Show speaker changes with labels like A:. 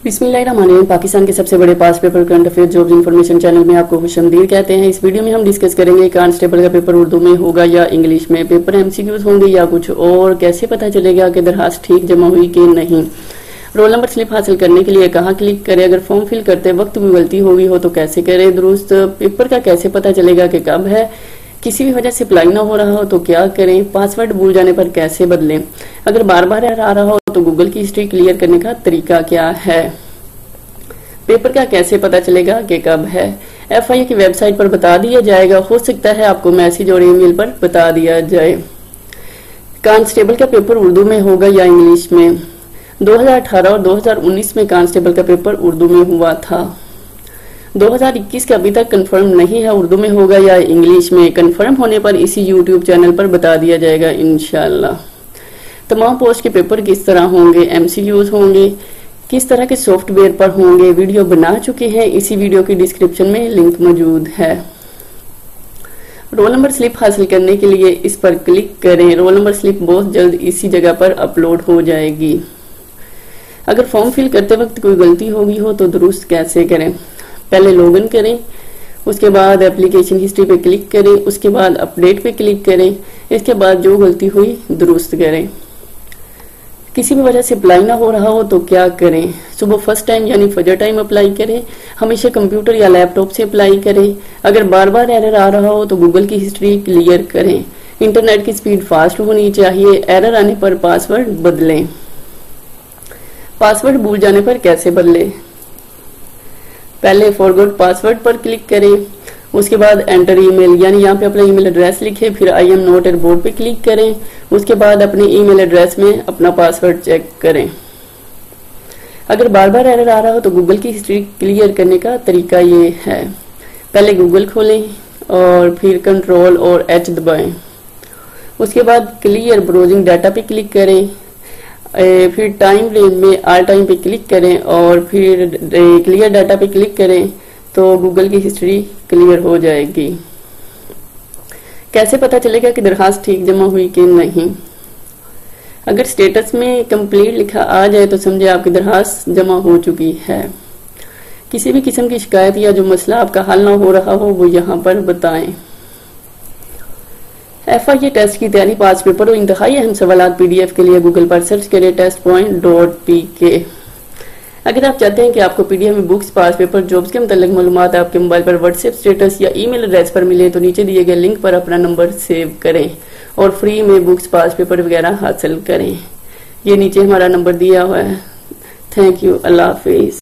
A: बिस्मिल्लाहिर्रहमानिर्रहीम। पाकिस्तान के सबसे बड़े पास paper current affair jobs information channel में आपको खुशामदीद कहते हैं। इस वीडियो में हम डिस्कस करेंगे कांस्टेबल का पेपर उर्दू में होगा या इंग्लिश में, पेपर एमसीक्यूज होंगे या कुछ और, कैसे पता चलेगा कि दरखास्त ठीक जमा हुई कि नहीं, रोल नंबर स्लिप हासिल करने के लिए कहाँ क्लिक करें, अगर फॉर्म फिल करते वक्त कोई गलती हो गई हो तो कैसे करें, दुरुस्त पेपर का कैसे पता चलेगा कि कब है, किसी भी वजह से अप्लाई ना हो रहा हो तो क्या करें, पासवर्ड भूल जाने पर कैसे बदलें, अगर बार बार एरर आ रहा हो तो गूगल की हिस्ट्री क्लियर करने का तरीका क्या है, पेपर का कैसे पता चलेगा कि कब है, एफआईए की वेबसाइट पर बता दिया जाएगा, हो सकता है आपको मैसेज और ईमेल पर बता दिया जाए। कांस्टेबल का पेपर उर्दू में होगा या इंग्लिश में, 2018 और 2019 में कांस्टेबल का पेपर उर्दू में हुआ था। 2021 का अभी तक कंफर्म नहीं है उर्दू में होगा या इंग्लिश में, कंफर्म होने पर इसी यूट्यूब चैनल पर बता दिया जाएगा इंशाल्लाह। तमाम पोस्ट के पेपर किस तरह होंगे, एमसीक्यूज होंगे, किस तरह के सॉफ्टवेयर पर होंगे, वीडियो बना चुके हैं, इसी वीडियो की डिस्क्रिप्शन में लिंक मौजूद है। रोल नंबर स्लिप हासिल करने के लिए इस पर क्लिक करें। रोल नंबर स्लिप बहुत जल्द इसी जगह पर अपलोड हो जाएगी। अगर फॉर्म फिल करते वक्त कोई गलती होगी हो तो दुरुस्त कैसे करें, पहले लॉगिन करें, उसके बाद एप्लीकेशन हिस्ट्री पे क्लिक करें, उसके बाद अपडेट पे क्लिक करें, इसके बाद जो गलती हुई दुरुस्त करें। किसी भी वजह से अप्लाई ना हो रहा हो तो क्या करें, सुबह फर्स्ट टाइम यानी फजर टाइम अप्लाई करें, हमेशा कंप्यूटर या लैपटॉप से अप्लाई करें, अगर बार बार एरर आ रहा हो तो गूगल की हिस्ट्री क्लियर करें, इंटरनेट की स्पीड फास्ट होनी चाहिए, एरर आने पर पासवर्ड बदलें, पासवर्ड भूल जाने पर कैसे बदलें, पहले फॉरगॉट पासवर्ड पर क्लिक करें, उसके बाद एंटर ईमेल यानी यहाँ पे अपना ईमेल एड्रेस लिखें, फिर I am not at board पे क्लिक करें, उसके बाद अपने ईमेल एड्रेस में अपना पासवर्ड चेक करें। अगर बार बार एरर आ रहा हो तो गूगल की हिस्ट्री क्लियर करने का तरीका ये है, पहले गूगल खोलें और फिर कंट्रोल और एच दबाएं, उसके बाद क्लियर ब्राउजिंग डाटा पे क्लिक करें, फिर टाइम रेंज में ऑल टाइम पे क्लिक करें और फिर क्लियर डाटा पे क्लिक करें तो गूगल की हिस्ट्री क्लियर हो जाएगी। कैसे पता चलेगा कि दरखास्त ठीक जमा हुई कि नहीं, अगर स्टेटस में कंप्लीट लिखा आ जाए तो समझे आपकी दरखास्त जमा हो चुकी है। किसी भी किस्म की शिकायत या जो मसला आपका हल ना हो रहा हो वो यहाँ पर बताएं। एफआईए टेस्ट की तैयारी 5 पेपर और इंतहाई अहम सवालात पीडीएफ के लिए गूगल पर सर्च करें testpoint.pk। अगर आप चाहते हैं कि आपको पीडीएफ में बुक्स, पास पेपर, जॉब्स के मुतालिक मालूमात आपके मोबाइल पर व्हाट्सएप स्टेटस या ईमेल एड्रेस पर मिले तो नीचे दिए गए लिंक पर अपना नंबर सेव करें और फ्री में बुक्स, पास पेपर वगैरह हासिल करें। ये नीचे हमारा नंबर दिया हुआ है। Thank you, Allah Hafiz.